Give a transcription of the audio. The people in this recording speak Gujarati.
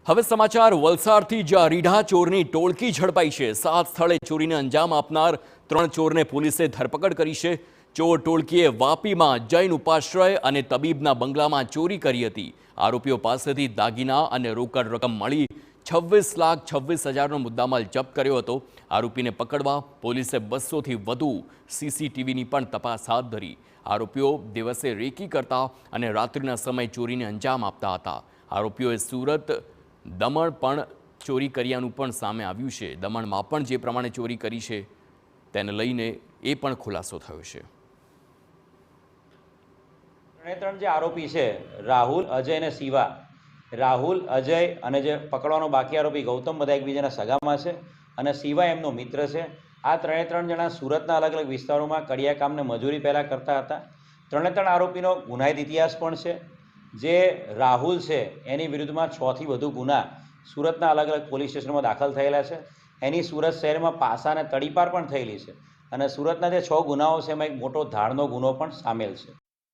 હવે સમાચાર વલસાડથી, જ્યાં રીઢા ચોરની ટોળકી ઝડપાઈ છે। 7 સ્થળે ચોરીને અંજામ આપનાર 3 ચોરને પોલીસે ધરપકડ કરી છે। ચોર ટોળકીએ વાપીમાં જૈન ઉપાશ્રય અને તબીબના બંગલામાં ચોરી કરી હતી। આરોપીઓ પાસેથી દાગીના અને રોકડ રકમ મળી 26,26,000નો મુદ્દામાલ જપ્ત કર્યો હતો। આરોપીને પકડવા પોલીસે 200થી વધુ સીસીટીવીની પણ તપાસ હાથ ધરી। આરોપીઓ દિવસે રેકી કરતા અને રાત્રિના સમયે ચોરીને અંજામ આપતા હતા। આરોપીઓએ સુરત, દમણ પણ ચોરી કર્યાનું પણ સામે આવ્યું છે। દમણમાં પણ જે પ્રમાણે ચોરી કરી છે તેને લઈને એ પણ ખુલાસો થયો છે। ત્રણ જે આરોપી છે, રાહુલ, અજય અને શિવા, રાહુલ, અજય અને જે પકડવાનો બાકી આરોપી ગૌતમ, બધા એકબીજાના સગામાં છે અને શિવા એમનો મિત્ર છે। આ ત્રણ જણા સુરતના અલગ અલગ વિસ્તારોમાં કડિયા કામને મજૂરી પહેલાં કરતા હતા। ત્રણ આરોપીનો ગુનાહિત ઇતિહાસ પણ છે। જે રાહુલ છે એની વિરુદ્ધમાં 6થી વધુ ગુના સુરતના અલગ અલગ પોલીસ સ્ટેશનમાં દાખલ થયેલા છે। એની સુરત શહેરમાં પાસા અને તડીપાર પણ થયેલી છે અને સુરતના જે 6 ગુનાઓ છે એમાં એક મોટો ધાડનો ગુનો પણ સામેલ છે।